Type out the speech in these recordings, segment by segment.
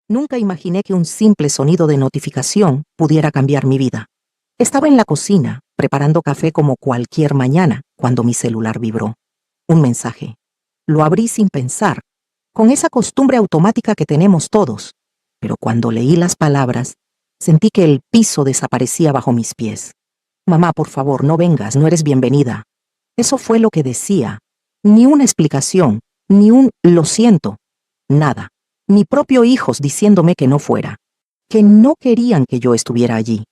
Nunca imaginé que un simple sonido de notificación pudiera cambiar mi vida. Estaba en la cocina, preparando café como cualquier mañana, cuando mi celular vibró. Un mensaje. Lo abrí sin pensar, con esa costumbre automática que tenemos todos. Pero cuando leí las palabras, sentí que el piso desaparecía bajo mis pies. Mamá, por favor, no vengas, no eres bienvenida. Eso fue lo que decía. Ni una explicación, ni un lo siento. Nada. Mi propio hijos diciéndome que no fuera. Que no querían que yo estuviera allí.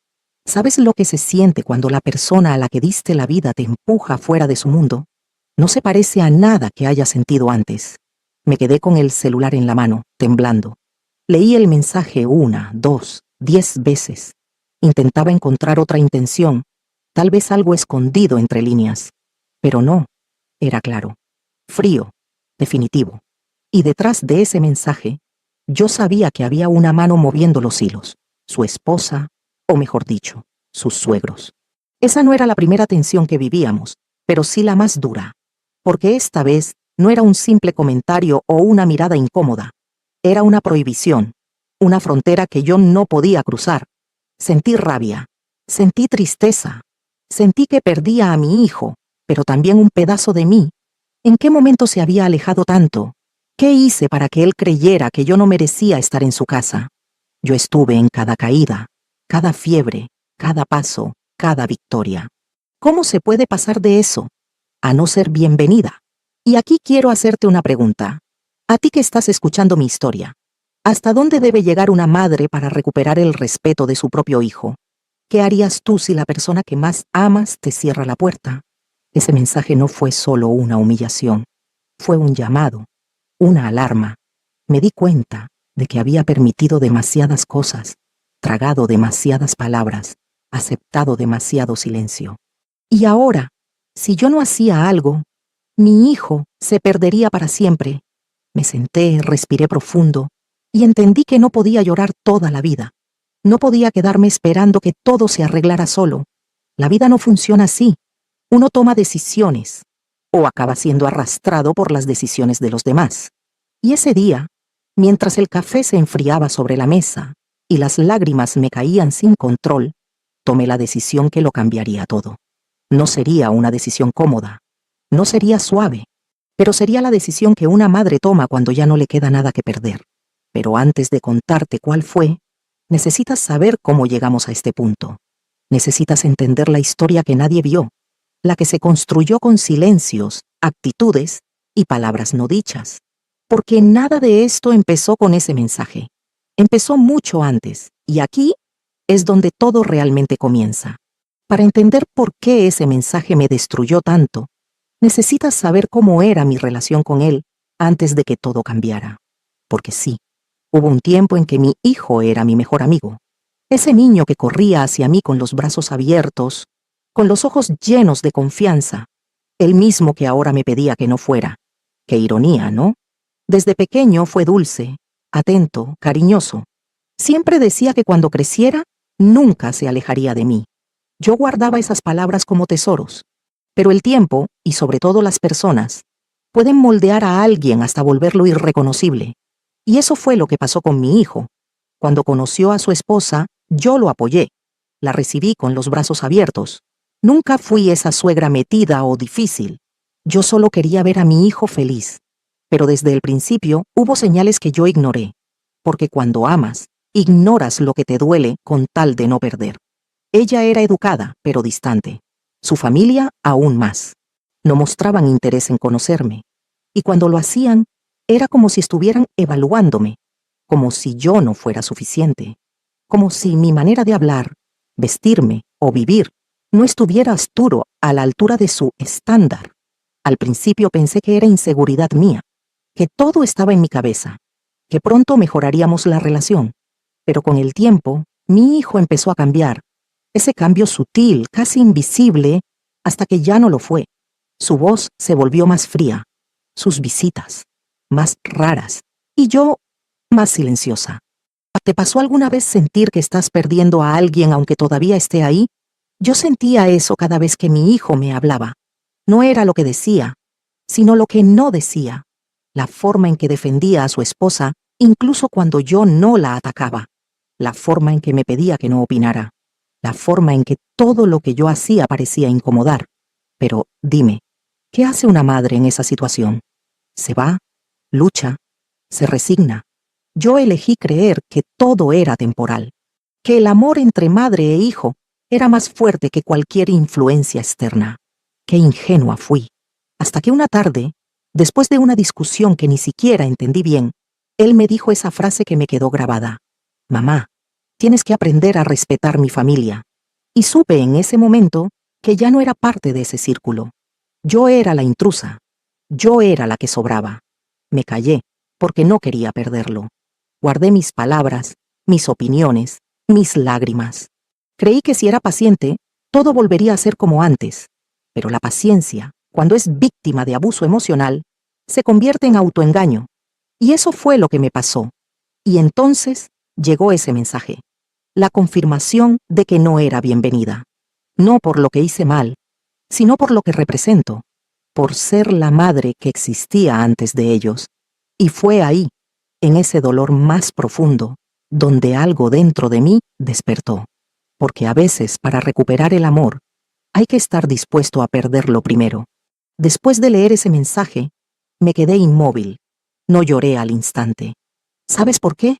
¿Sabes lo que se siente cuando la persona a la que diste la vida te empuja fuera de su mundo? No se parece a nada que haya sentido antes. Me quedé con el celular en la mano, temblando. Leí el mensaje 1, 2, 10 veces. Intentaba encontrar otra intención, tal vez algo escondido entre líneas. Pero no, era claro. Frío, definitivo. Y detrás de ese mensaje, yo sabía que había una mano moviendo los hilos. Su esposa, o mejor dicho, sus suegros. Esa no era la primera tensión que vivíamos, pero sí la más dura. Porque esta vez no era un simple comentario o una mirada incómoda. Era una prohibición, una frontera que yo no podía cruzar. Sentí rabia, sentí tristeza, sentí que perdía a mi hijo, pero también un pedazo de mí. ¿En qué momento se había alejado tanto? ¿Qué hice para que él creyera que yo no merecía estar en su casa? Yo estuve en cada caída, cada fiebre, cada paso, cada victoria. ¿Cómo se puede pasar de eso a no ser bienvenida? Y aquí quiero hacerte una pregunta. A ti que estás escuchando mi historia, ¿hasta dónde debe llegar una madre para recuperar el respeto de su propio hijo? ¿Qué harías tú si la persona que más amas te cierra la puerta? Ese mensaje no fue solo una humillación, fue un llamado, una alarma. Me di cuenta de que había permitido demasiadas cosas, tragado demasiadas palabras, aceptado demasiado silencio. Y ahora, si yo no hacía algo, mi hijo se perdería para siempre. Me senté, respiré profundo y entendí que no podía llorar toda la vida. No podía quedarme esperando que todo se arreglara solo. La vida no funciona así. Uno toma decisiones o acaba siendo arrastrado por las decisiones de los demás. Y ese día, mientras el café se enfriaba sobre la mesa y las lágrimas me caían sin control, tomé la decisión que lo cambiaría todo. No sería una decisión cómoda, no sería suave, pero sería la decisión que una madre toma cuando ya no le queda nada que perder. Pero antes de contarte cuál fue, necesitas saber cómo llegamos a este punto. Necesitas entender la historia que nadie vio, la que se construyó con silencios, actitudes y palabras no dichas. Porque nada de esto empezó con ese mensaje. Empezó mucho antes, y aquí es donde todo realmente comienza. Para entender por qué ese mensaje me destruyó tanto, necesitas saber cómo era mi relación con él antes de que todo cambiara. Porque sí, hubo un tiempo en que mi hijo era mi mejor amigo. Ese niño que corría hacia mí con los brazos abiertos, con los ojos llenos de confianza, el mismo que ahora me pedía que no fuera. Qué ironía, ¿no? Desde pequeño fue dulce, atento, cariñoso. Siempre decía que cuando creciera, nunca se alejaría de mí. Yo guardaba esas palabras como tesoros. Pero el tiempo, y sobre todo las personas, pueden moldear a alguien hasta volverlo irreconocible. Y eso fue lo que pasó con mi hijo. Cuando conoció a su esposa, yo lo apoyé. La recibí con los brazos abiertos. Nunca fui esa suegra metida o difícil. Yo solo quería ver a mi hijo feliz. Pero desde el principio hubo señales que yo ignoré. Porque cuando amas, ignoras lo que te duele con tal de no perder. Ella era educada, pero distante. Su familia aún más. No mostraban interés en conocerme. Y cuando lo hacían, era como si estuvieran evaluándome, como si yo no fuera suficiente, como si mi manera de hablar, vestirme o vivir no estuviera a la altura de su estándar. Al principio pensé que era inseguridad mía, que todo estaba en mi cabeza, que pronto mejoraríamos la relación. Pero con el tiempo, mi hijo empezó a cambiar. Ese cambio sutil, casi invisible, hasta que ya no lo fue. Su voz se volvió más fría, sus visitas más raras, y yo más silenciosa. ¿Te pasó alguna vez sentir que estás perdiendo a alguien aunque todavía esté ahí? Yo sentía eso cada vez que mi hijo me hablaba. No era lo que decía, sino lo que no decía. La forma en que defendía a su esposa incluso cuando yo no la atacaba, la forma en que me pedía que no opinara, la forma en que todo lo que yo hacía parecía incomodar. Pero dime, ¿qué hace una madre en esa situación? ¿Se va? ¿Lucha? ¿Se resigna? Yo elegí creer que todo era temporal, que el amor entre madre e hijo era más fuerte que cualquier influencia externa. Qué ingenua fui. Hasta que una tarde, después de una discusión que ni siquiera entendí bien, él me dijo esa frase que me quedó grabada. Mamá, tienes que aprender a respetar mi familia. Y supe en ese momento que ya no era parte de ese círculo. Yo era la intrusa. Yo era la que sobraba. Me callé, porque no quería perderlo. Guardé mis palabras, mis opiniones, mis lágrimas. Creí que si era paciente, todo volvería a ser como antes. Pero la paciencia, cuando es víctima de abuso emocional, se convierte en autoengaño. Y eso fue lo que me pasó. Y entonces llegó ese mensaje. La confirmación de que no era bienvenida. No por lo que hice mal, sino por lo que represento, por ser la madre que existía antes de ellos. Y fue ahí, en ese dolor más profundo, donde algo dentro de mí despertó. Porque a veces, para recuperar el amor, hay que estar dispuesto a perderlo primero. Después de leer ese mensaje, me quedé inmóvil. No lloré al instante. ¿Sabes por qué?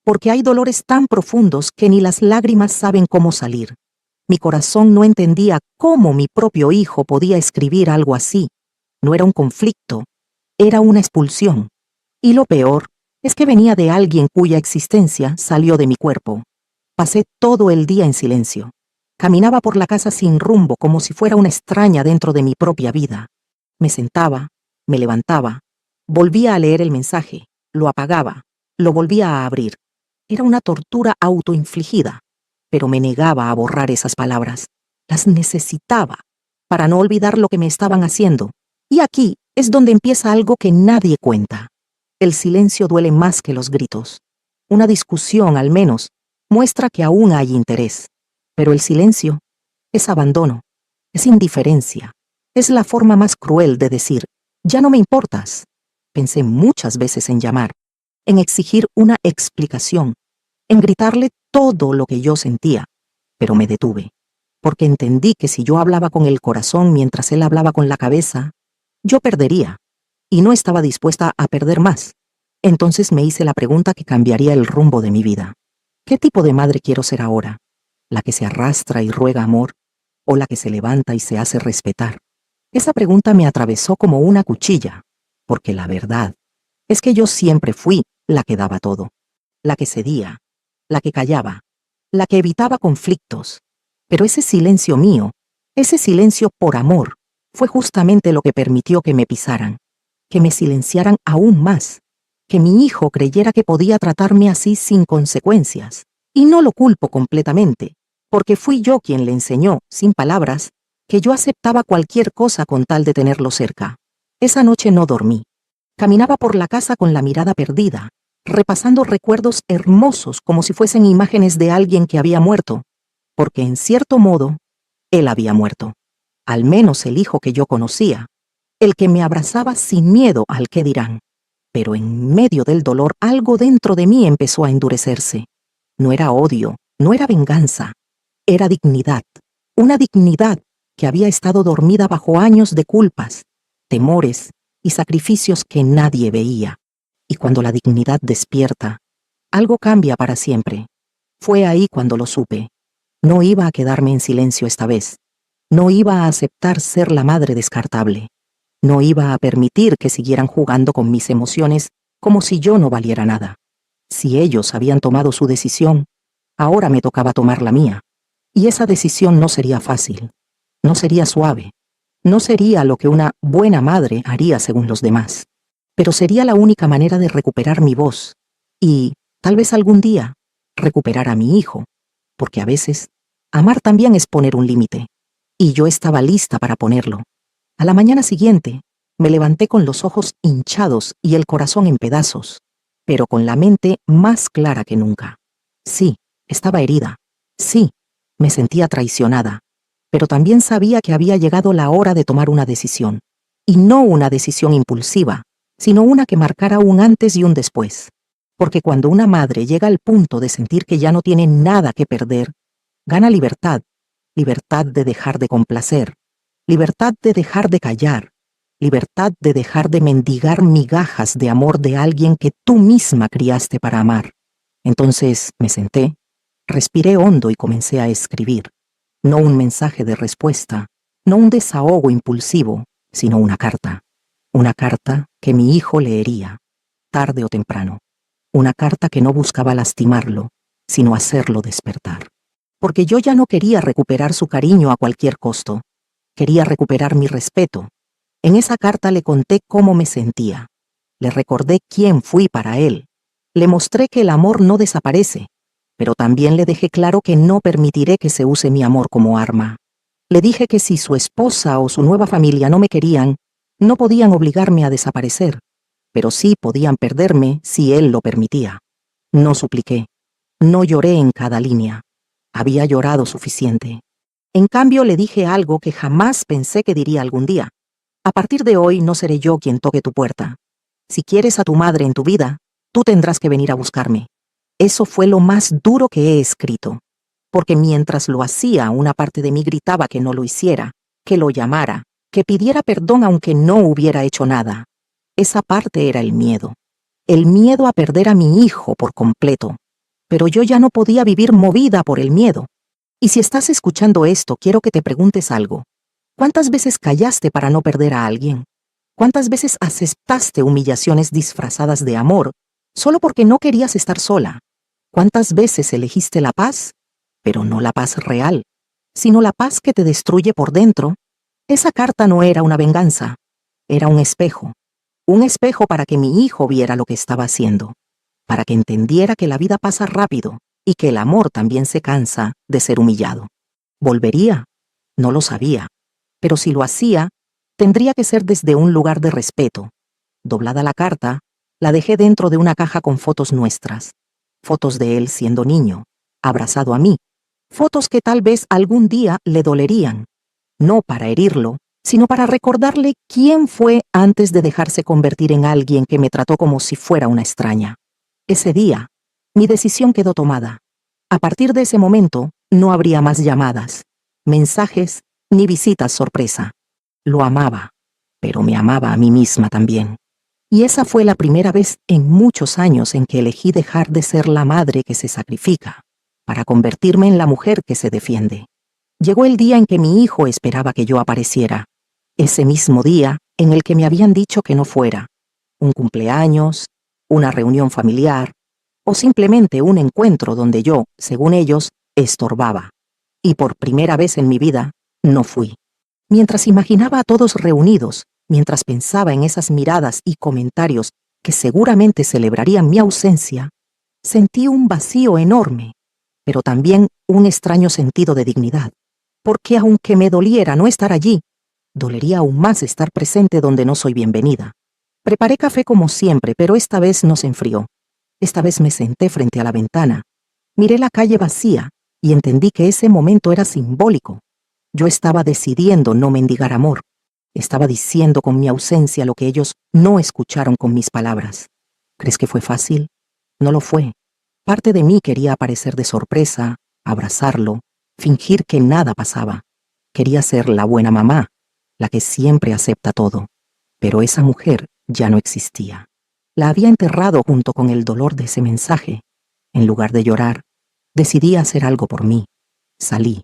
Porque hay dolores tan profundos que ni las lágrimas saben cómo salir. Mi corazón no entendía cómo mi propio hijo podía escribir algo así. No era un conflicto, era una expulsión. Y lo peor es que venía de alguien cuya existencia salió de mi cuerpo. Pasé todo el día en silencio. Caminaba por la casa sin rumbo, como si fuera una extraña dentro de mi propia vida. Me sentaba, me levantaba, volvía a leer el mensaje, lo apagaba, lo volvía a abrir. Era una tortura autoinfligida, pero me negaba a borrar esas palabras. Las necesitaba para no olvidar lo que me estaban haciendo. Y aquí es donde empieza algo que nadie cuenta. El silencio duele más que los gritos. Una discusión, al menos, muestra que aún hay interés. Pero el silencio es abandono, es indiferencia. Es la forma más cruel de decir, ya no me importas. Pensé muchas veces en llamar, en exigir una explicación, en gritarle todo lo que yo sentía, pero me detuve, porque entendí que si yo hablaba con el corazón mientras él hablaba con la cabeza, yo perdería, y no estaba dispuesta a perder más. Entonces me hice la pregunta que cambiaría el rumbo de mi vida. ¿Qué tipo de madre quiero ser ahora? ¿La que se arrastra y ruega amor, o la que se levanta y se hace respetar? Esa pregunta me atravesó como una cuchilla, porque la verdad es que yo siempre fui la que daba todo, la que cedía, la que callaba, la que evitaba conflictos. Pero ese silencio mío, ese silencio por amor, fue justamente lo que permitió que me pisaran, que me silenciaran aún más, que mi hijo creyera que podía tratarme así sin consecuencias. Y no lo culpo completamente, porque fui yo quien le enseñó, sin palabras, que yo aceptaba cualquier cosa con tal de tenerlo cerca. Esa noche no dormí. Caminaba por la casa con la mirada perdida, repasando recuerdos hermosos como si fuesen imágenes de alguien que había muerto, porque en cierto modo, él había muerto. Al menos el hijo que yo conocía, el que me abrazaba sin miedo al qué dirán. Pero en medio del dolor algo dentro de mí empezó a endurecerse. No era odio, no era venganza, era dignidad. Una dignidad que había estado dormida bajo años de culpas, temores y sacrificios que nadie veía. Y cuando la dignidad despierta, algo cambia para siempre. Fue ahí cuando lo supe. No iba a quedarme en silencio esta vez. No iba a aceptar ser la madre descartable. No iba a permitir que siguieran jugando con mis emociones como si yo no valiera nada. Si ellos habían tomado su decisión, ahora me tocaba tomar la mía. Y esa decisión no sería fácil, no sería suave, no sería lo que una buena madre haría según los demás. Pero sería la única manera de recuperar mi voz y, tal vez algún día, recuperar a mi hijo, porque a veces, amar también es poner un límite. Y yo estaba lista para ponerlo. A la mañana siguiente, me levanté con los ojos hinchados y el corazón en pedazos, pero con la mente más clara que nunca. Sí, estaba herida. Sí, me sentía traicionada, pero también sabía que había llegado la hora de tomar una decisión. Y no una decisión impulsiva, sino una que marcara un antes y un después. Porque cuando una madre llega al punto de sentir que ya no tiene nada que perder, gana libertad, libertad de dejar de complacer, libertad de dejar de callar, libertad de dejar de mendigar migajas de amor de alguien que tú misma criaste para amar. Entonces me senté, respiré hondo y comencé a escribir. No un mensaje de respuesta, no un desahogo impulsivo, sino una carta. Una carta que mi hijo leería, tarde o temprano. Una carta que no buscaba lastimarlo, sino hacerlo despertar. Porque yo ya no quería recuperar su cariño a cualquier costo. Quería recuperar mi respeto. En esa carta le conté cómo me sentía. Le recordé quién fui para él. Le mostré que el amor no desaparece, pero también le dejé claro que no permitiré que se use mi amor como arma. Le dije que si su esposa o su nueva familia no me querían, no podían obligarme a desaparecer, pero sí podían perderme si él lo permitía. No supliqué. No lloré en cada línea. Había llorado suficiente. En cambio, le dije algo que jamás pensé que diría algún día. A partir de hoy no seré yo quien toque tu puerta. Si quieres a tu madre en tu vida, tú tendrás que venir a buscarme. Eso fue lo más duro que he escrito. Porque mientras lo hacía, una parte de mí gritaba que no lo hiciera, que lo llamara, que pidiera perdón aunque no hubiera hecho nada. Esa parte era el miedo. El miedo a perder a mi hijo por completo. Pero yo ya no podía vivir movida por el miedo. Y si estás escuchando esto, quiero que te preguntes algo. ¿Cuántas veces callaste para no perder a alguien? ¿Cuántas veces aceptaste humillaciones disfrazadas de amor solo porque no querías estar sola? ¿Cuántas veces elegiste la paz? Pero no la paz real, sino la paz que te destruye por dentro. Esa carta no era una venganza, era un espejo para que mi hijo viera lo que estaba haciendo, para que entendiera que la vida pasa rápido y que el amor también se cansa de ser humillado. ¿Volvería? No lo sabía, pero si lo hacía, tendría que ser desde un lugar de respeto. Doblada la carta, la dejé dentro de una caja con fotos nuestras, fotos de él siendo niño, abrazado a mí, fotos que tal vez algún día le dolerían, no para herirlo, sino para recordarle quién fue antes de dejarse convertir en alguien que me trató como si fuera una extraña. Ese día, mi decisión quedó tomada. A partir de ese momento, no habría más llamadas, mensajes ni visitas sorpresa. Lo amaba, pero me amaba a mí misma también. Y esa fue la primera vez en muchos años en que elegí dejar de ser la madre que se sacrifica, para convertirme en la mujer que se defiende. Llegó el día en que mi hijo esperaba que yo apareciera. Ese mismo día en el que me habían dicho que no fuera. Un cumpleaños, una reunión familiar, o simplemente un encuentro donde yo, según ellos, estorbaba. Y por primera vez en mi vida, no fui. Mientras imaginaba a todos reunidos, mientras pensaba en esas miradas y comentarios que seguramente celebrarían mi ausencia, sentí un vacío enorme, pero también un extraño sentido de dignidad. Porque aunque me doliera no estar allí, dolería aún más estar presente donde no soy bienvenida. Preparé café como siempre, pero esta vez no se enfrió. Esta vez me senté frente a la ventana, miré la calle vacía y entendí que ese momento era simbólico. Yo estaba decidiendo no mendigar amor. Estaba diciendo con mi ausencia lo que ellos no escucharon con mis palabras. ¿Crees que fue fácil? No lo fue. Parte de mí quería aparecer de sorpresa, abrazarlo, fingir que nada pasaba. Quería ser la buena mamá, la que siempre acepta todo. Pero esa mujer ya no existía. La había enterrado junto con el dolor de ese mensaje. En lugar de llorar, decidí hacer algo por mí. Salí,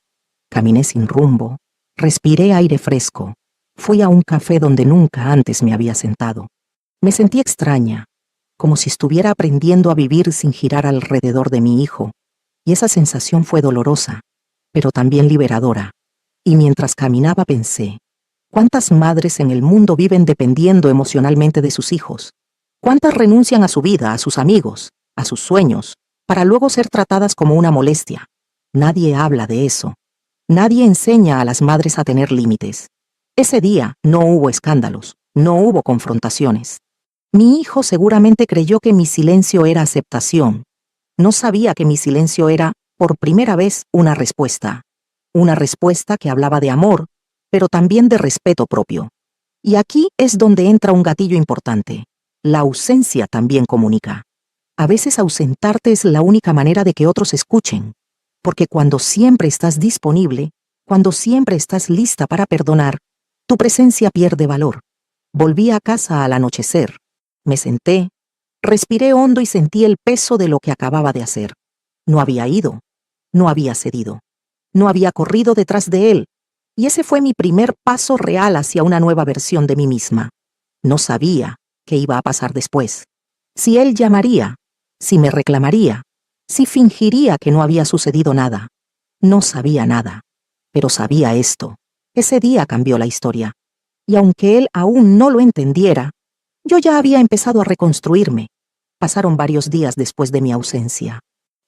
caminé sin rumbo, respiré aire fresco. Fui a un café donde nunca antes me había sentado. Me sentí extraña, como si estuviera aprendiendo a vivir sin girar alrededor de mi hijo. Y esa sensación fue dolorosa, pero también liberadora. Y mientras caminaba pensé, ¿cuántas madres en el mundo viven dependiendo emocionalmente de sus hijos? ¿Cuántas renuncian a su vida, a sus amigos, a sus sueños, para luego ser tratadas como una molestia? Nadie habla de eso. Nadie enseña a las madres a tener límites. Ese día no hubo escándalos, no hubo confrontaciones. Mi hijo seguramente creyó que mi silencio era aceptación. No sabía que mi silencio era, por primera vez, una respuesta. Una respuesta que hablaba de amor, pero también de respeto propio. Y aquí es donde entra un gatillo importante. La ausencia también comunica. A veces ausentarte es la única manera de que otros escuchen, porque cuando siempre estás disponible, cuando siempre estás lista para perdonar, tu presencia pierde valor. Volví a casa al anochecer. Me senté, respiré hondo y sentí el peso de lo que acababa de hacer. No había ido, no había cedido, no había corrido detrás de él, y ese fue mi primer paso real hacia una nueva versión de mí misma. No sabía qué iba a pasar después. Si él llamaría, si me reclamaría, si fingiría que no había sucedido nada. No sabía nada, pero sabía esto. Ese día cambió la historia. Y aunque él aún no lo entendiera, yo ya había empezado a reconstruirme. Pasaron varios días después de mi ausencia.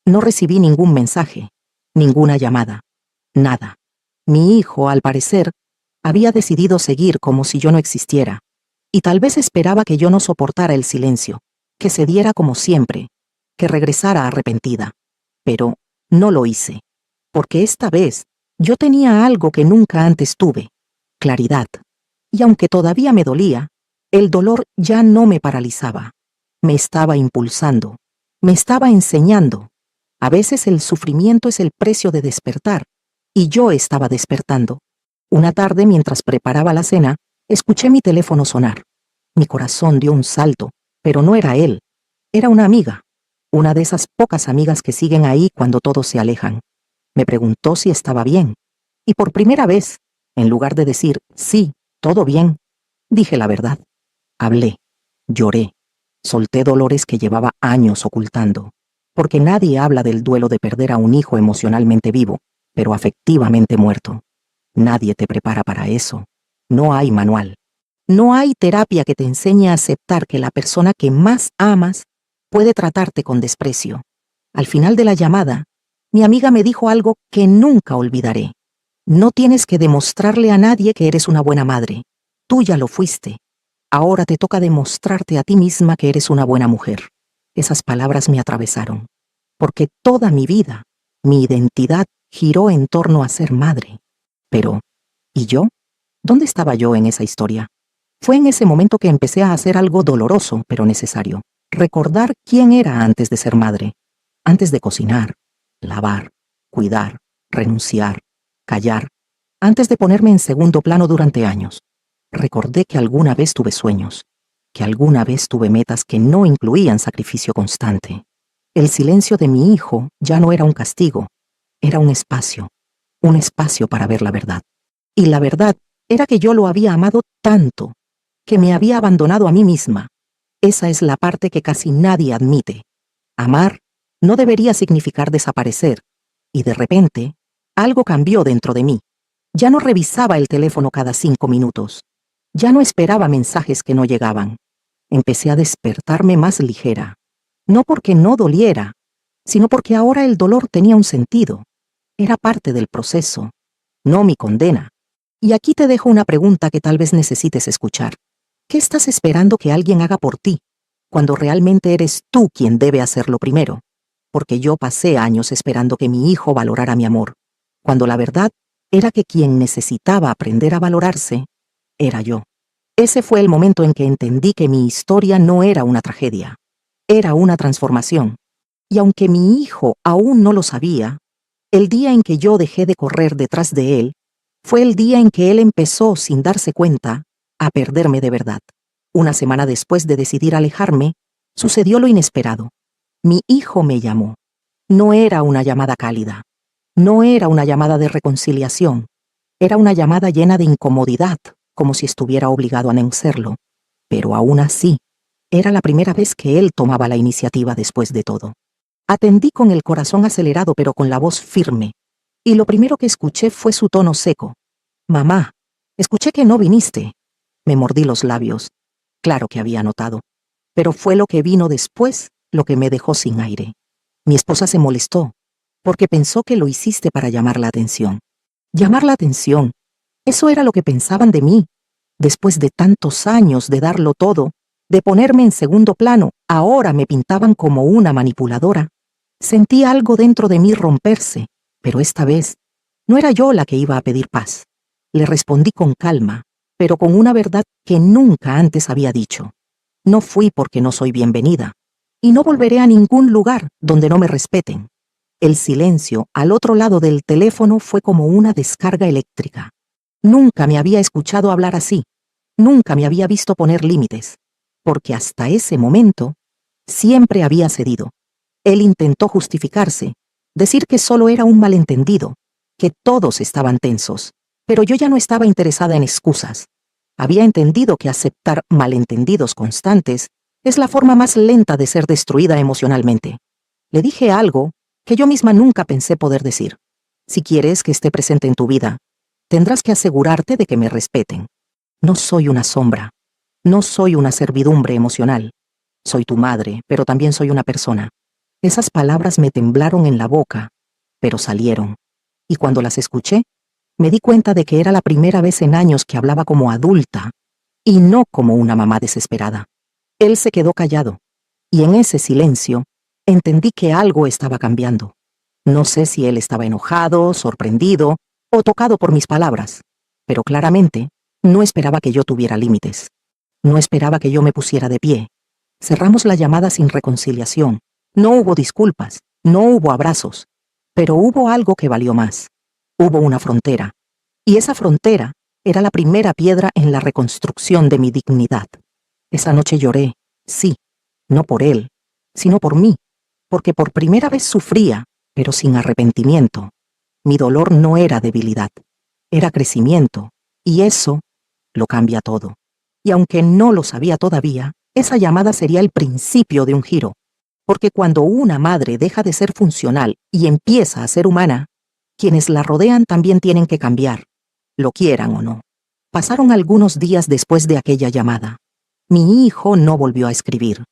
No recibí ningún mensaje, ninguna llamada, nada. Mi hijo, al parecer, había decidido seguir como si yo no existiera, y tal vez esperaba que yo no soportara el silencio, que cediera como siempre, que regresara arrepentida. Pero no lo hice, porque esta vez yo tenía algo que nunca antes tuve: claridad. Y aunque todavía me dolía, el dolor ya no me paralizaba. Me estaba impulsando, me estaba enseñando. A veces el sufrimiento es el precio de despertar, y yo estaba despertando. Una tarde, mientras preparaba la cena, escuché mi teléfono sonar. Mi corazón dio un salto, pero no era él. Era una amiga, una de esas pocas amigas que siguen ahí cuando todos se alejan. Me preguntó si estaba bien, y por primera vez, en lugar de decir sí, todo bien, dije la verdad. Hablé, lloré, solté dolores que llevaba años ocultando, porque nadie habla del duelo de perder a un hijo emocionalmente vivo, pero afectivamente muerto. Nadie te prepara para eso. No hay manual. No hay terapia que te enseñe a aceptar que la persona que más amas puede tratarte con desprecio. Al final de la llamada, mi amiga me dijo algo que nunca olvidaré. No tienes que demostrarle a nadie que eres una buena madre. Tú ya lo fuiste. Ahora te toca demostrarte a ti misma que eres una buena mujer. Esas palabras me atravesaron, porque toda mi vida, mi identidad giró en torno a ser madre. Pero, ¿y yo? ¿Dónde estaba yo en esa historia? Fue en ese momento que empecé a hacer algo doloroso, pero necesario. Recordar quién era antes de ser madre, antes de cocinar, lavar, cuidar, renunciar, callar, antes de ponerme en segundo plano durante años. Recordé que alguna vez tuve sueños, que alguna vez tuve metas que no incluían sacrificio constante. El silencio de mi hijo ya no era un castigo, era un espacio para ver la verdad. Y la verdad era que yo lo había amado tanto, que me había abandonado a mí misma. Esa es la parte que casi nadie admite. Amar no debería significar desaparecer, y de repente, algo cambió dentro de mí. Ya no revisaba el teléfono cada 5 minutos. Ya no esperaba mensajes que no llegaban. Empecé a despertarme más ligera. No porque no doliera, sino porque ahora el dolor tenía un sentido. Era parte del proceso, no mi condena. Y aquí te dejo una pregunta que tal vez necesites escuchar. ¿Qué estás esperando que alguien haga por ti, cuando realmente eres tú quien debe hacerlo primero? Porque yo pasé años esperando que mi hijo valorara mi amor, cuando la verdad era que quien necesitaba aprender a valorarse era yo. Ese fue el momento en que entendí que mi historia no era una tragedia, era una transformación. Y aunque mi hijo aún no lo sabía, el día en que yo dejé de correr detrás de él, fue el día en que él empezó, sin darse cuenta, a perderme de verdad. Una semana después de decidir alejarme, sucedió lo inesperado. Mi hijo me llamó. No era una llamada cálida. No era una llamada de reconciliación. Era una llamada llena de incomodidad, como si estuviera obligado a no serlo. Pero aún así, era la primera vez que él tomaba la iniciativa después de todo. Atendí con el corazón acelerado pero con la voz firme, y lo primero que escuché fue su tono seco. «Mamá, escuché que no viniste». Me mordí los labios. Claro que había notado. Pero fue lo que vino después lo que me dejó sin aire. Mi esposa se molestó, porque pensó que lo hiciste para llamar la atención. Llamar la atención. Eso era lo que pensaban de mí. Después de tantos años de darlo todo, de ponerme en segundo plano, ahora me pintaban como una manipuladora. Sentí algo dentro de mí romperse, pero esta vez no era yo la que iba a pedir paz. Le respondí con calma, pero con una verdad que nunca antes había dicho. No fui porque no soy bienvenida. y no volveré a ningún lugar donde no me respeten. El silencio al otro lado del teléfono fue como una descarga eléctrica. Nunca me había escuchado hablar así. Nunca me había visto poner límites. Porque hasta ese momento, siempre había cedido. Él intentó justificarse, decir que solo era un malentendido, que todos estaban tensos. Pero yo ya no estaba interesada en excusas. Había entendido que aceptar malentendidos constantes es la forma más lenta de ser destruida emocionalmente. Le dije algo que yo misma nunca pensé poder decir. Si quieres que esté presente en tu vida, tendrás que asegurarte de que me respeten. No soy una sombra. No soy una servidumbre emocional. Soy tu madre, pero también soy una persona. Esas palabras me temblaron en la boca, pero salieron. Y cuando las escuché, me di cuenta de que era la primera vez en años que hablaba como adulta, y no como una mamá desesperada. Él se quedó callado, y en ese silencio, entendí que algo estaba cambiando. No sé si él estaba enojado, sorprendido o tocado por mis palabras, pero claramente no esperaba que yo tuviera límites. No esperaba que yo me pusiera de pie. Cerramos la llamada sin reconciliación. No hubo disculpas, no hubo abrazos, pero hubo algo que valió más. Hubo una frontera, y esa frontera era la primera piedra en la reconstrucción de mi dignidad. Esa noche lloré, sí, no por él, sino por mí, porque por primera vez sufría, pero sin arrepentimiento. Mi dolor no era debilidad, era crecimiento, y eso lo cambia todo. Y aunque no lo sabía todavía, esa llamada sería el principio de un giro, porque cuando una madre deja de ser funcional y empieza a ser humana, quienes la rodean también tienen que cambiar, lo quieran o no. Pasaron algunos días después de aquella llamada. Mi hijo no volvió a escribir.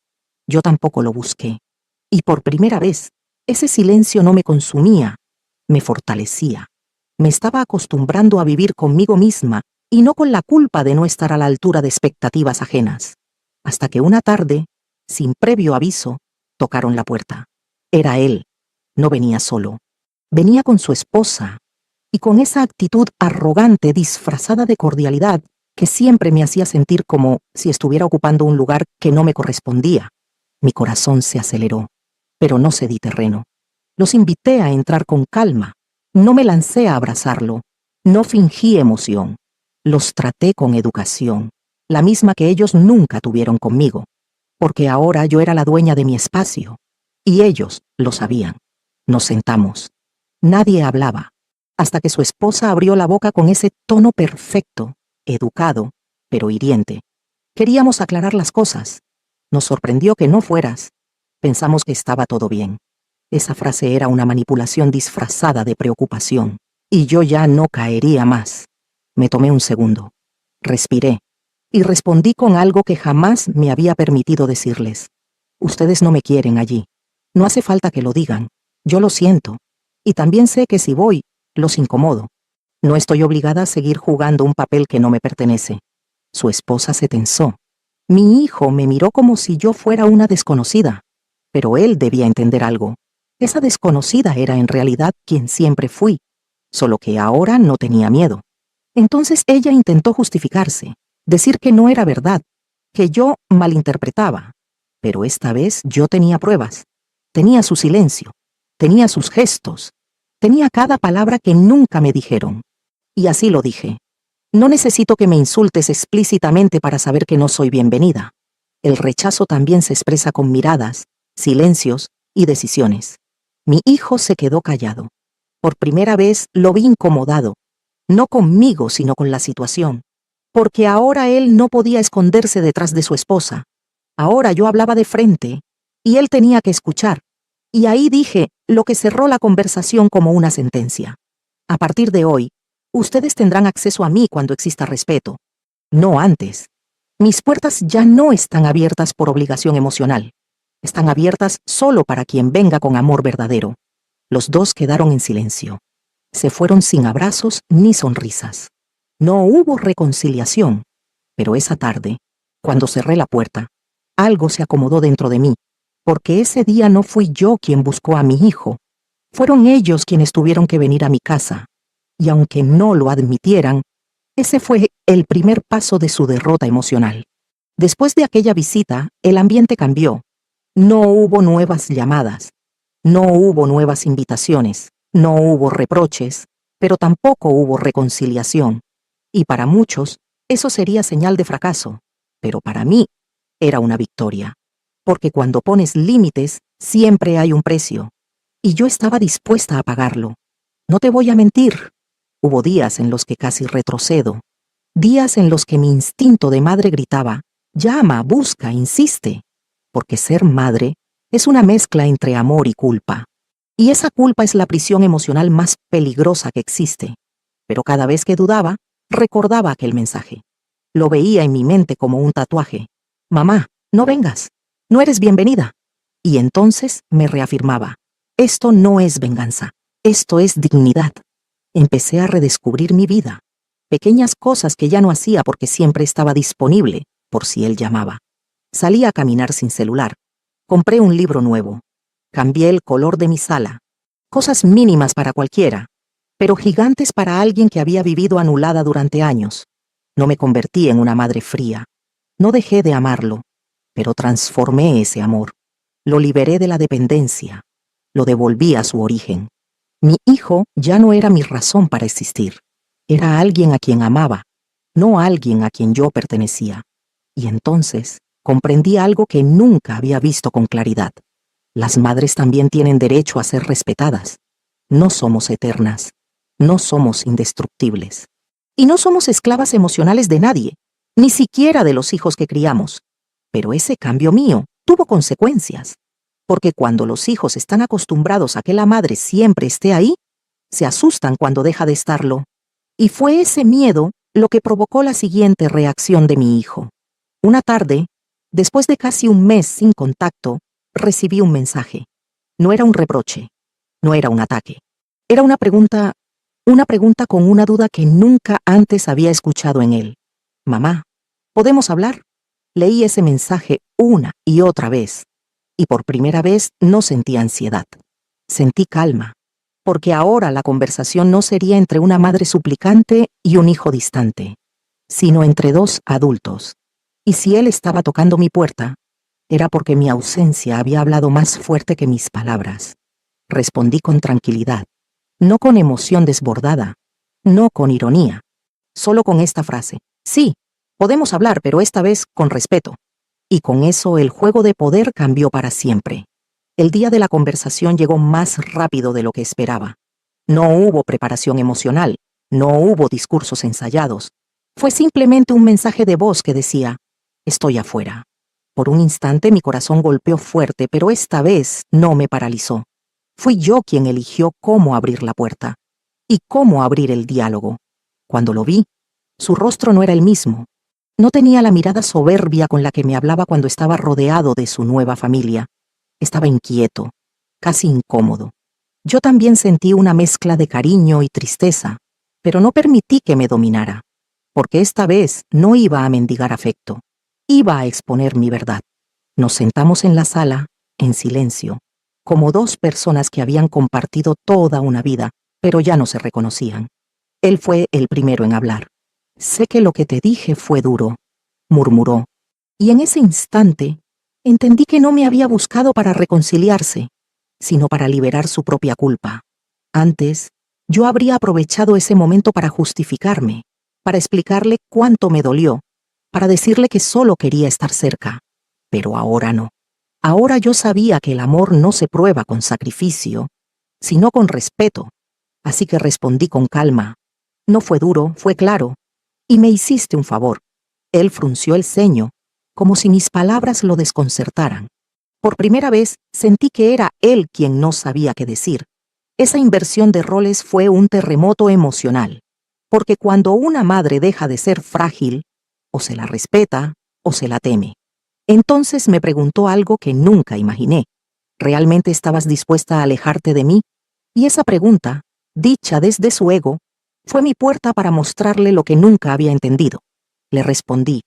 Yo tampoco lo busqué. Y por primera vez, ese silencio no me consumía, me fortalecía. Me estaba acostumbrando a vivir conmigo misma y no con la culpa de no estar a la altura de expectativas ajenas. Hasta que una tarde, sin previo aviso, tocaron la puerta. Era él. No venía solo. Venía con su esposa, y con esa actitud arrogante disfrazada de cordialidad que siempre me hacía sentir como si estuviera ocupando un lugar que no me correspondía. Mi corazón se aceleró, pero no cedí terreno. Los invité a entrar con calma. No me lancé a abrazarlo. No fingí emoción. Los traté con educación, la misma que ellos nunca tuvieron conmigo, porque ahora yo era la dueña de mi espacio, y ellos lo sabían. Nos sentamos. Nadie hablaba, hasta que su esposa abrió la boca con ese tono perfecto, educado, pero hiriente. Queríamos aclarar las cosas. Nos sorprendió que no fueras. Pensamos que estaba todo bien. Esa frase era una manipulación disfrazada de preocupación, y yo ya no caería más. Me tomé un segundo. Respiré, y respondí con algo que jamás me había permitido decirles. Ustedes no me quieren allí. No hace falta que lo digan. Yo lo siento. Y también sé que si voy, los incomodo. No estoy obligada a seguir jugando un papel que no me pertenece. Su esposa se tensó. Mi hijo me miró como si yo fuera una desconocida. Pero él debía entender algo. Esa desconocida era en realidad quien siempre fui, solo que ahora no tenía miedo. Entonces ella intentó justificarse, decir que no era verdad, que yo malinterpretaba. Pero esta vez yo tenía pruebas. Tenía su silencio, tenía sus gestos, tenía cada palabra que nunca me dijeron. Y así lo dije. No necesito que me insultes explícitamente para saber que no soy bienvenida. El rechazo también se expresa con miradas, silencios y decisiones. Mi hijo se quedó callado. Por primera vez lo vi incomodado, no conmigo sino con la situación, porque ahora él no podía esconderse detrás de su esposa. Ahora yo hablaba de frente, y él tenía que escuchar. Y ahí dije lo que cerró la conversación como una sentencia. A partir de hoy, ustedes tendrán acceso a mí cuando exista respeto, no antes. Mis puertas ya no están abiertas por obligación emocional. Están abiertas solo para quien venga con amor verdadero. Los dos quedaron en silencio. Se fueron sin abrazos ni sonrisas. No hubo reconciliación, pero esa tarde, cuando cerré la puerta, algo se acomodó dentro de mí, porque ese día no fui yo quien buscó a mi hijo. Fueron ellos quienes tuvieron que venir a mi casa. Y aunque no lo admitieran, ese fue el primer paso de su derrota emocional. Después de aquella visita, el ambiente cambió. No hubo nuevas llamadas, no hubo nuevas invitaciones, no hubo reproches, pero tampoco hubo reconciliación. Y para muchos, eso sería señal de fracaso, pero para mí era una victoria. Porque cuando pones límites, siempre hay un precio. Y yo estaba dispuesta a pagarlo. No te voy a mentir. Hubo días en los que casi retrocedo. Días en los que mi instinto de madre gritaba, llama, busca, insiste. Porque ser madre es una mezcla entre amor y culpa. Y esa culpa es la prisión emocional más peligrosa que existe. Pero cada vez que dudaba, recordaba aquel mensaje. Lo veía en mi mente como un tatuaje. Mamá, no vengas. No eres bienvenida. Y entonces me reafirmaba. Esto no es venganza. Esto es dignidad. Empecé a redescubrir mi vida. Pequeñas cosas que ya no hacía porque siempre estaba disponible, por si él llamaba. Salí a caminar sin celular. Compré un libro nuevo. Cambié el color de mi sala. Cosas mínimas para cualquiera, pero gigantes para alguien que había vivido anulada durante años. No me convertí en una madre fría. No dejé de amarlo, pero transformé ese amor. Lo liberé de la dependencia. Lo devolví a su origen. Mi hijo ya no era mi razón para existir. Era alguien a quien amaba, no alguien a quien yo pertenecía. Y entonces comprendí algo que nunca había visto con claridad. Las madres también tienen derecho a ser respetadas. No somos eternas. No somos indestructibles. Y no somos esclavas emocionales de nadie, ni siquiera de los hijos que criamos. Pero ese cambio mío tuvo consecuencias. Porque cuando los hijos están acostumbrados a que la madre siempre esté ahí, se asustan cuando deja de estarlo. Y fue ese miedo lo que provocó la siguiente reacción de mi hijo. Una tarde, después de casi un mes sin contacto, recibí un mensaje. No era un reproche, no era un ataque. Era una pregunta con una duda que nunca antes había escuchado en él. Mamá, ¿podemos hablar? Leí ese mensaje una y otra vez, y por primera vez no sentí ansiedad. Sentí calma, porque ahora la conversación no sería entre una madre suplicante y un hijo distante, sino entre dos adultos. Y si él estaba tocando mi puerta, era porque mi ausencia había hablado más fuerte que mis palabras. Respondí con tranquilidad, no con emoción desbordada, no con ironía, solo con esta frase. Sí, podemos hablar, pero esta vez con respeto. Y con eso el juego de poder cambió para siempre. El día de la conversación llegó más rápido de lo que esperaba. No hubo preparación emocional, no hubo discursos ensayados. Fue simplemente un mensaje de voz que decía, estoy afuera. Por un instante mi corazón golpeó fuerte, pero esta vez no me paralizó. Fui yo quien eligió cómo abrir la puerta y cómo abrir el diálogo. Cuando lo vi, su rostro no era el mismo. No tenía la mirada soberbia con la que me hablaba cuando estaba rodeado de su nueva familia. Estaba inquieto, casi incómodo. Yo también sentí una mezcla de cariño y tristeza, pero no permití que me dominara, porque esta vez no iba a mendigar afecto. Iba a exponer mi verdad. Nos sentamos en la sala, en silencio, como dos personas que habían compartido toda una vida, pero ya no se reconocían. Él fue el primero en hablar. Sé que lo que te dije fue duro, murmuró, y en ese instante entendí que no me había buscado para reconciliarse, sino para liberar su propia culpa. Antes, yo habría aprovechado ese momento para justificarme, para explicarle cuánto me dolió, para decirle que solo quería estar cerca. Pero ahora no. Ahora yo sabía que el amor no se prueba con sacrificio, sino con respeto. Así que respondí con calma. No fue duro, fue claro. Y me hiciste un favor. Él frunció el ceño, como si mis palabras lo desconcertaran. Por primera vez sentí que era él quien no sabía qué decir. Esa inversión de roles fue un terremoto emocional. Porque cuando una madre deja de ser frágil, o se la respeta, o se la teme. Entonces me preguntó algo que nunca imaginé. ¿Realmente estabas dispuesta a alejarte de mí? Y esa pregunta, dicha desde su ego, fue mi puerta para mostrarle lo que nunca había entendido. Le respondí,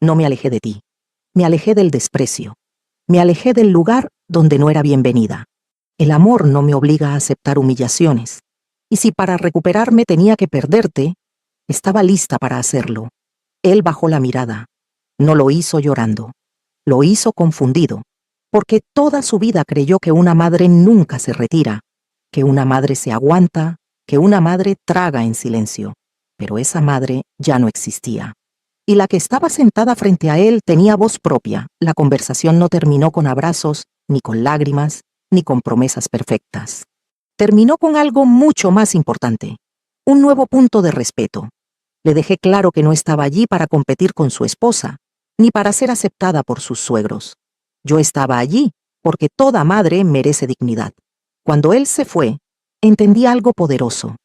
no me alejé de ti. Me alejé del desprecio. Me alejé del lugar donde no era bienvenida. El amor no me obliga a aceptar humillaciones. Y si para recuperarme tenía que perderte, estaba lista para hacerlo. Él bajó la mirada. No lo hizo llorando. Lo hizo confundido. porque toda su vida creyó que una madre nunca se retira, que una madre se aguanta, que una madre traga en silencio. Pero esa madre ya no existía. Y la que estaba sentada frente a él tenía voz propia. La conversación no terminó con abrazos, ni con lágrimas, ni con promesas perfectas. Terminó con algo mucho más importante, un nuevo punto de respeto. Le dejé claro que no estaba allí para competir con su esposa, ni para ser aceptada por sus suegros. Yo estaba allí porque toda madre merece dignidad. Cuando él se fue, entendí algo poderoso.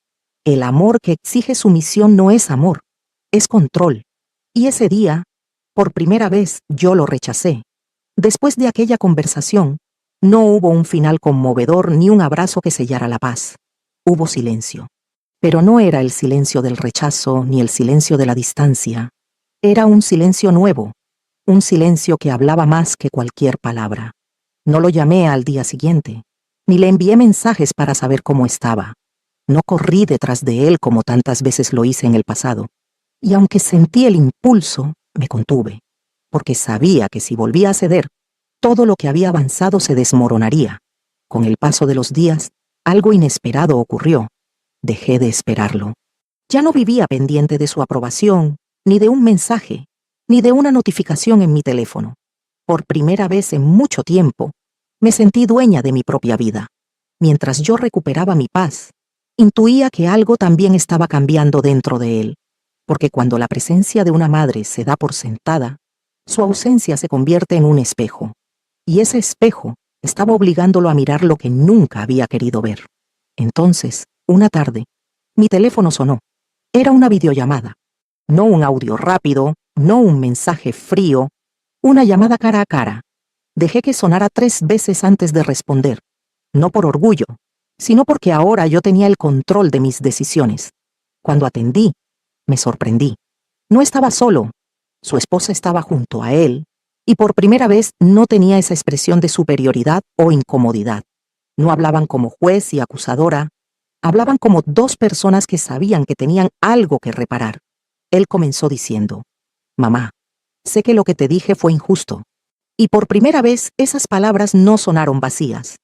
El amor que exige sumisión no es amor, es control. Y ese día, por primera vez, yo lo rechacé. Después de aquella conversación, no hubo un final conmovedor ni un abrazo que sellara la paz. Hubo silencio. Pero no era el silencio del rechazo ni el silencio de la distancia. Era un silencio nuevo, un silencio que hablaba más que cualquier palabra. No lo llamé al día siguiente, ni le envié mensajes para saber cómo estaba. No corrí detrás de él como tantas veces lo hice en el pasado. Y aunque sentí el impulso, me contuve, porque sabía que si volvía a ceder, todo lo que había avanzado se desmoronaría. Con el paso de los días, algo inesperado ocurrió. Dejé de esperarlo. Ya no vivía pendiente de su aprobación, ni de un mensaje, ni de una notificación en mi teléfono. Por primera vez en mucho tiempo, me sentí dueña de mi propia vida. Mientras yo recuperaba mi paz, intuía que algo también estaba cambiando dentro de él, porque cuando la presencia de una madre se da por sentada, su ausencia se convierte en un espejo, y ese espejo estaba obligándolo a mirar lo que nunca había querido ver. Entonces, una tarde, mi teléfono sonó. Era una videollamada. No un audio rápido, no un mensaje frío, una llamada cara a cara. Dejé que sonara 3 veces antes de responder, no por orgullo, sino porque ahora yo tenía el control de mis decisiones. Cuando atendí, me sorprendí. No estaba solo. Su esposa estaba junto a él, y por primera vez no tenía esa expresión de superioridad o incomodidad. No hablaban como juez y acusadora, hablaban como 2 personas que sabían que tenían algo que reparar. Él comenzó diciendo: «Mamá, sé que lo que te dije fue injusto». Y por primera vez esas palabras no sonaron vacías.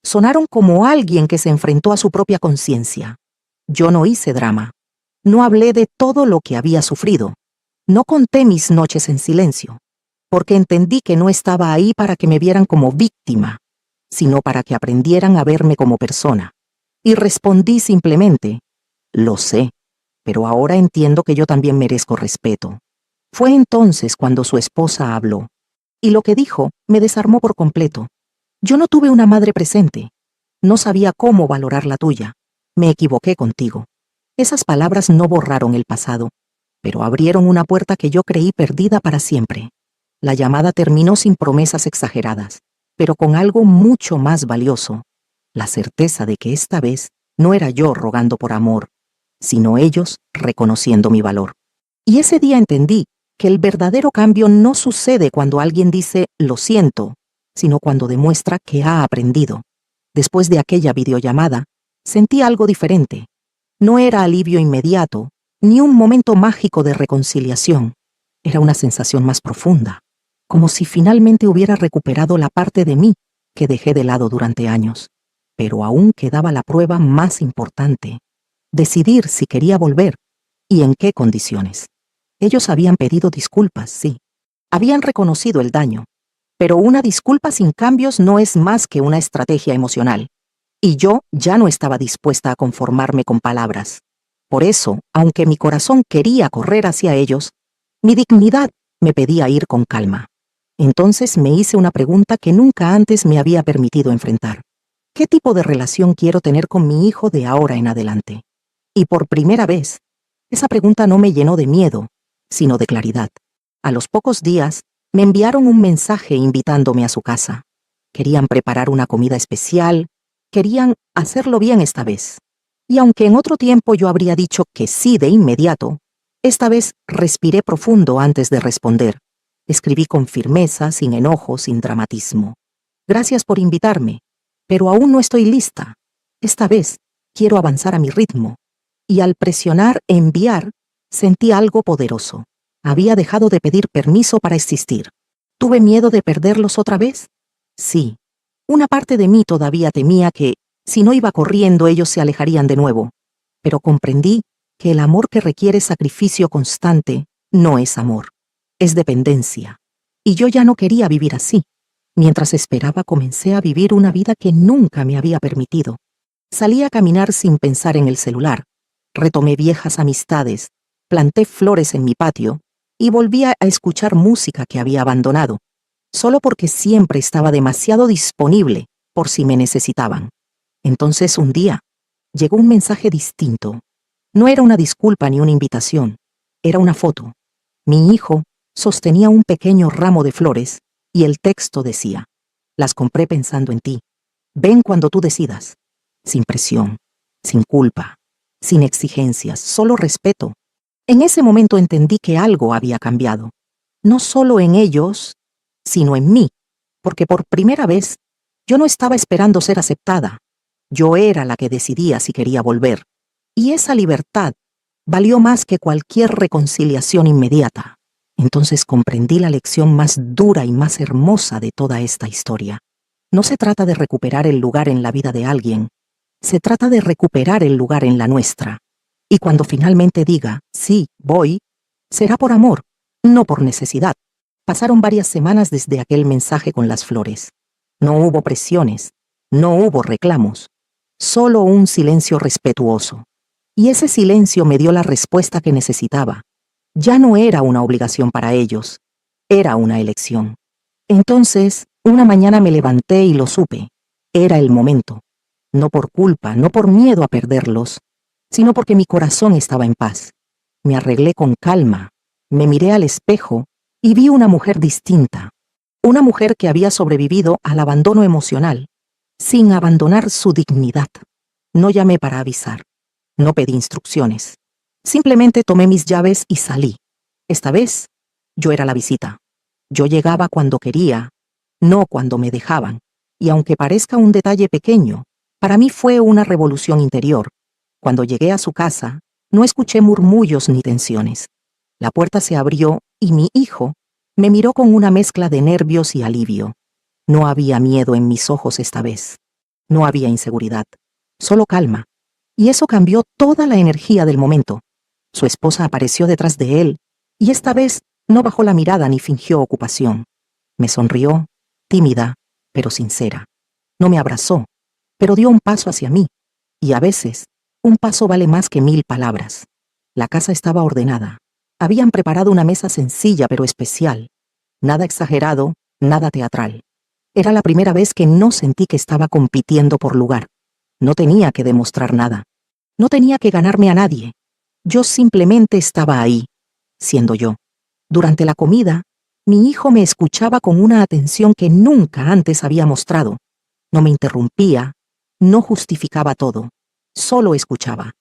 Sonaron como alguien que se enfrentó a su propia conciencia. Yo no hice drama. No hablé de todo lo que había sufrido. No conté mis noches en silencio, porque entendí que no estaba ahí para que me vieran como víctima, sino para que aprendieran a verme como persona. Y respondí simplemente: «Lo sé, pero ahora entiendo que yo también merezco respeto». Fue entonces cuando su esposa habló, y lo que dijo me desarmó por completo. Yo no tuve una madre presente. No sabía cómo valorar la tuya. Me equivoqué contigo. Esas palabras no borraron el pasado, pero abrieron una puerta que yo creí perdida para siempre. La llamada terminó sin promesas exageradas, pero con algo mucho más valioso: la certeza de que esta vez no era yo rogando por amor, sino ellos reconociendo mi valor. Y ese día entendí que el verdadero cambio no sucede cuando alguien dice «lo siento», sino cuando demuestra que ha aprendido. Después de aquella videollamada, sentí algo diferente. No era alivio inmediato, ni un momento mágico de reconciliación. Era una sensación más profunda, como si finalmente hubiera recuperado la parte de mí que dejé de lado durante años. Pero aún quedaba la prueba más importante: decidir si quería volver y en qué condiciones. Ellos habían pedido disculpas, sí. Habían reconocido el daño. Pero una disculpa sin cambios no es más que una estrategia emocional. Y yo ya no estaba dispuesta a conformarme con palabras. Por eso, aunque mi corazón quería correr hacia ellos, mi dignidad me pedía ir con calma. Entonces me hice una pregunta que nunca antes me había permitido enfrentar. ¿Qué tipo de relación quiero tener con mi hijo de ahora en adelante? Y por primera vez, esa pregunta no me llenó de miedo, sino de claridad. A los pocos días, me enviaron un mensaje invitándome a su casa. Querían preparar una comida especial, querían hacerlo bien esta vez. Y aunque en otro tiempo yo habría dicho que sí de inmediato, esta vez respiré profundo antes de responder. Escribí con firmeza, sin enojo, sin dramatismo. Gracias por invitarme, pero aún no estoy lista. Esta vez quiero avanzar a mi ritmo. Y al presionar enviar, sentí algo poderoso. Había dejado de pedir permiso para existir. ¿Tuve miedo de perderlos otra vez? Sí, una parte de mí todavía temía que, si no iba corriendo, ellos se alejarían de nuevo. Pero comprendí que el amor que requiere sacrificio constante no es amor, es dependencia. Y yo ya no quería vivir así. Mientras esperaba, comencé a vivir una vida que nunca me había permitido. Salí a caminar sin pensar en el celular. Retomé viejas amistades, planté flores en mi patio y volví a escuchar música que había abandonado, solo porque siempre estaba demasiado disponible por si me necesitaban. Entonces un día llegó un mensaje distinto. No era una disculpa ni una invitación, era una foto. Mi hijo sostenía un pequeño ramo de flores y el texto decía: las compré pensando en ti. Ven cuando tú decidas. Sin presión, sin culpa, sin exigencias, solo respeto. En ese momento entendí que algo había cambiado. No solo en ellos, sino en mí, porque por primera vez yo no estaba esperando ser aceptada. Yo era la que decidía si quería volver. Y esa libertad valió más que cualquier reconciliación inmediata. Entonces comprendí la lección más dura y más hermosa de toda esta historia. No se trata de recuperar el lugar en la vida de alguien, se trata de recuperar el lugar en la nuestra. Y cuando finalmente diga, sí, voy, será por amor, no por necesidad. Pasaron varias semanas desde aquel mensaje con las flores. No hubo presiones, no hubo reclamos, solo un silencio respetuoso. Y ese silencio me dio la respuesta que necesitaba. Ya no era una obligación para ellos, era una elección. Entonces, una mañana me levanté y lo supe. Era el momento. No por culpa, no por miedo a perderlos, sino porque mi corazón estaba en paz. Me arreglé con calma, me miré al espejo y vi una mujer distinta. Una mujer que había sobrevivido al abandono emocional, sin abandonar su dignidad. No llamé para avisar. No pedí instrucciones. Simplemente tomé mis llaves y salí. Esta vez, yo era la visita. Yo llegaba cuando quería, no cuando me dejaban. Y aunque parezca un detalle pequeño, para mí fue una revolución interior. Cuando llegué a su casa, no escuché murmullos ni tensiones. La puerta se abrió y mi hijo me miró con una mezcla de nervios y alivio. No había miedo en mis ojos esta vez. No había inseguridad, solo calma. Y eso cambió toda la energía del momento. Su esposa apareció detrás de él, y esta vez no bajó la mirada ni fingió ocupación. Me sonrió, tímida, pero sincera. No me abrazó, pero dio un paso hacia mí. Y a veces, un paso vale más que 1000 palabras. La casa estaba ordenada. Habían preparado una mesa sencilla pero especial. Nada exagerado, nada teatral. Era la primera vez que no sentí que estaba compitiendo por lugar. No tenía que demostrar nada. No tenía que ganarme a nadie. Yo simplemente estaba ahí, siendo yo. Durante la comida, mi hijo me escuchaba con una atención que nunca antes había mostrado. No me interrumpía, no justificaba todo, solo escuchaba.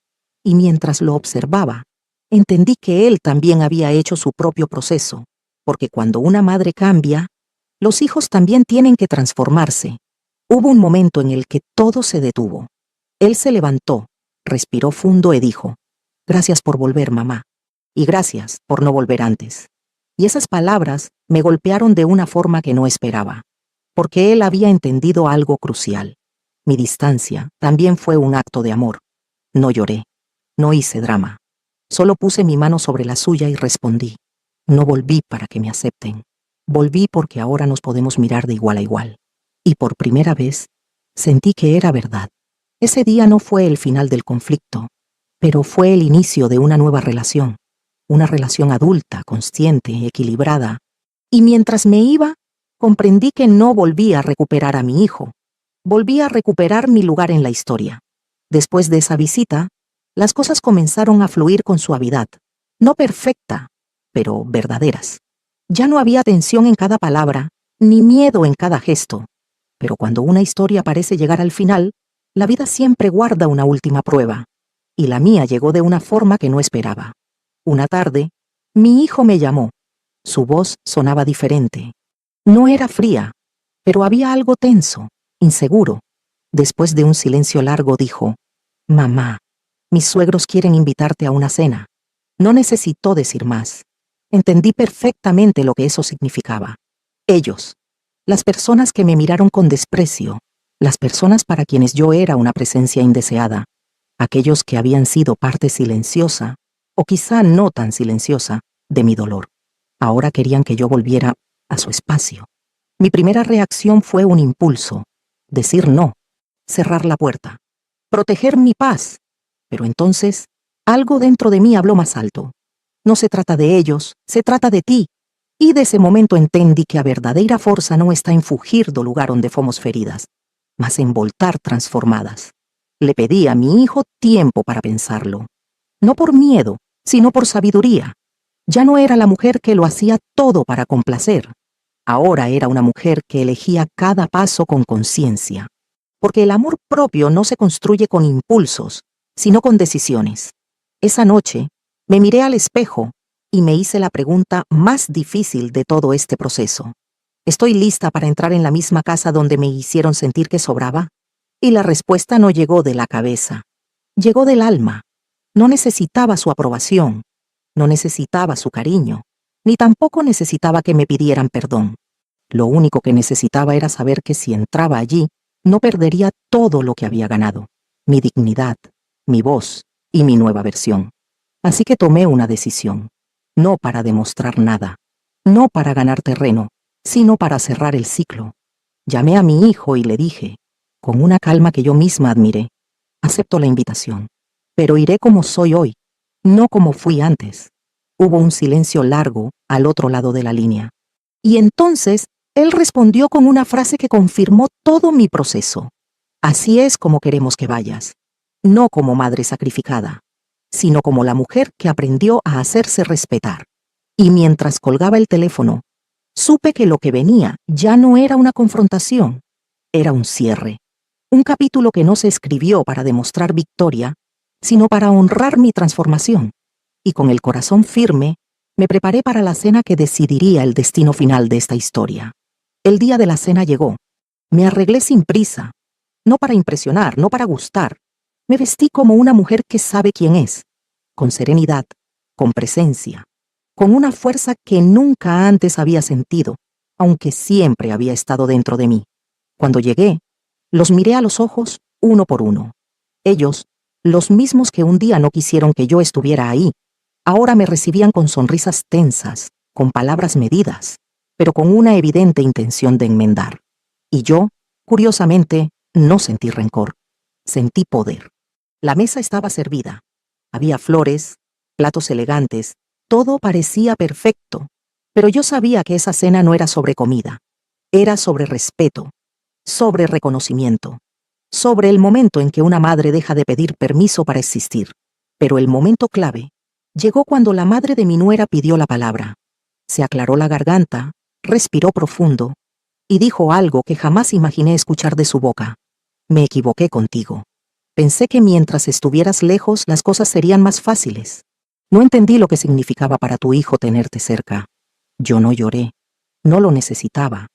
Y mientras lo observaba, entendí que él también había hecho su propio proceso, porque cuando una madre cambia, los hijos también tienen que transformarse. Hubo un momento en el que todo se detuvo. Él se levantó, respiró fundo y dijo: gracias por volver, mamá. Y gracias por no volver antes. Y esas palabras me golpearon de una forma que no esperaba, porque él había entendido algo crucial. Mi distancia también fue un acto de amor. No lloré, no hice drama. Solo puse mi mano sobre la suya y respondí. No volví para que me acepten. Volví porque ahora nos podemos mirar de igual a igual. Y por primera vez, sentí que era verdad. Ese día no fue el final del conflicto, pero fue el inicio de una nueva relación. Una relación adulta, consciente, equilibrada. Y mientras me iba, comprendí que no volví a recuperar a mi hijo. Volví a recuperar mi lugar en la historia. Después de esa visita, las cosas comenzaron a fluir con suavidad. No perfecta, pero verdaderas. Ya no había tensión en cada palabra, ni miedo en cada gesto. Pero cuando una historia parece llegar al final, la vida siempre guarda una última prueba. Y la mía llegó de una forma que no esperaba. Una tarde, mi hijo me llamó. Su voz sonaba diferente. No era fría, pero había algo tenso, inseguro. Después de un silencio largo dijo: mamá, mis suegros quieren invitarte a una cena. No necesitó decir más. Entendí perfectamente lo que eso significaba. Ellos, Las personas que me miraron con desprecio, las personas para quienes yo era una presencia indeseada, aquellos que habían sido parte silenciosa, o quizá no tan silenciosa, de mi dolor. Ahora querían que yo volviera a su espacio. Mi primera reacción fue un impulso, decir no, cerrar la puerta, proteger mi paz. Pero entonces, algo dentro de mí habló más alto. No se trata de ellos, se trata de ti. Y de ese momento entendí que a verdadeira forza non está en fugir do lugar onde fomos feridas, mas en voltar transformadas. Le pedí a mi hijo tiempo para pensarlo. No por miedo, sino por sabiduría. Ya no era la mujer que lo hacía todo para complacer. Ahora era una mujer que elegía cada paso con conciencia. Porque el amor propio no se construye con impulsos, sino con decisiones. Esa noche, me miré al espejo y me hice la pregunta más difícil de todo este proceso. ¿Estoy lista para entrar en la misma casa donde me hicieron sentir que sobraba? Y la respuesta no llegó de la cabeza. Llegó del alma. No necesitaba su aprobación. No necesitaba su cariño. Ni tampoco necesitaba que me pidieran perdón. Lo único que necesitaba era saber que si entraba allí, no perdería todo lo que había ganado. Mi dignidad, mi voz y mi nueva versión. Así que tomé una decisión. No para demostrar nada. No para ganar terreno, sino para cerrar el ciclo. Llamé a mi hijo y le dije, con una calma que yo misma admiré, acepto la invitación, pero iré como soy hoy, no como fui antes. Hubo un silencio largo al otro lado de la línea. Y entonces, él respondió con una frase que confirmó todo mi proceso. Así es como queremos que vayas. No como madre sacrificada, sino como la mujer que aprendió a hacerse respetar. Y mientras colgaba el teléfono, supe que lo que venía ya no era una confrontación, era un cierre. Un capítulo que no se escribió para demostrar victoria, sino para honrar mi transformación. Y con el corazón firme, me preparé para la cena que decidiría el destino final de esta historia. El día de la cena llegó. Me arreglé sin prisa, no para impresionar, no para gustar. Me vestí como una mujer que sabe quién es, con serenidad, con presencia, con una fuerza que nunca antes había sentido, aunque siempre había estado dentro de mí. Cuando llegué, los miré a los ojos uno por uno. Ellos, los mismos que un día no quisieron que yo estuviera ahí, ahora me recibían con sonrisas tensas, con palabras medidas, pero con una evidente intención de enmendar. Y yo, curiosamente, no sentí rencor, sentí poder. La mesa estaba servida. Había flores, platos elegantes, todo parecía perfecto, pero yo sabía que esa cena no era sobre comida, era sobre respeto, sobre reconocimiento, sobre el momento en que una madre deja de pedir permiso para existir. Pero el momento clave llegó cuando la madre de mi nuera pidió la palabra. Se aclaró la garganta, respiró profundo y dijo algo que jamás imaginé escuchar de su boca. Me equivoqué contigo. Pensé que mientras estuvieras lejos las cosas serían más fáciles. No entendí lo que significaba para tu hijo tenerte cerca. Yo no lloré. No lo necesitaba.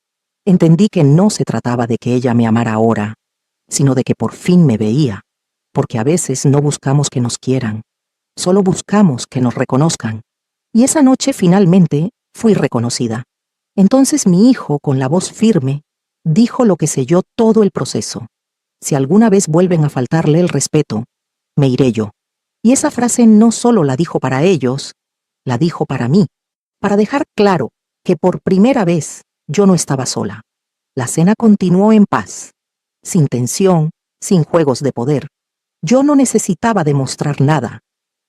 Entendí que no se trataba de que ella me amara ahora, sino de que por fin me veía, porque a veces no buscamos que nos quieran, solo buscamos que nos reconozcan. Y esa noche finalmente fui reconocida. Entonces mi hijo, con la voz firme, dijo lo que selló todo el proceso. Si alguna vez vuelven a faltarle el respeto, me iré yo. Y esa frase no solo la dijo para ellos, la dijo para mí, para dejar claro que por primera vez yo no estaba sola. La cena continuó en paz, sin tensión, sin juegos de poder. Yo no necesitaba demostrar nada,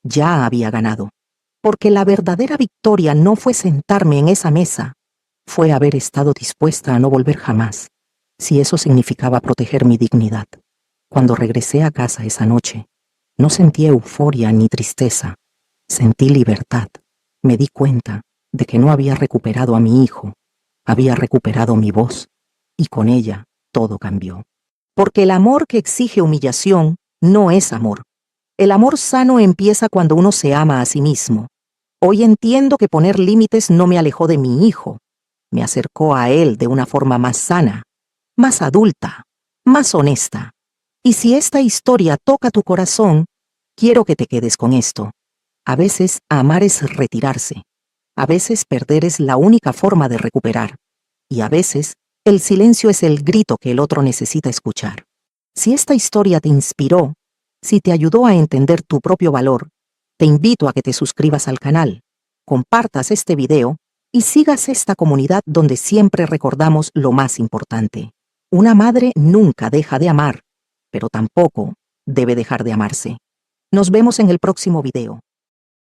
ya había ganado. Porque la verdadera victoria no fue sentarme en esa mesa, fue haber estado dispuesta a no volver jamás, si eso significaba proteger mi dignidad. Cuando regresé a casa esa noche, no sentí euforia ni tristeza, sentí libertad. Me di cuenta de que no había recuperado a mi hijo, había recuperado mi voz, y con ella todo cambió. Porque el amor que exige humillación no es amor. El amor sano empieza cuando uno se ama a sí mismo. Hoy entiendo que poner límites no me alejó de mi hijo, me acercó a él de una forma más sana, más adulta, más honesta. Y si esta historia toca tu corazón, quiero que te quedes con esto. A veces amar es retirarse. A veces perder es la única forma de recuperar. Y a veces El silencio es el grito que el otro necesita escuchar. Si esta historia te inspiró, si te ayudó a entender tu propio valor, te invito a que te suscribas al canal, compartas este video y sigas esta comunidad donde siempre recordamos lo más importante. Una madre nunca deja de amar, pero tampoco debe dejar de amarse. Nos vemos en el próximo video.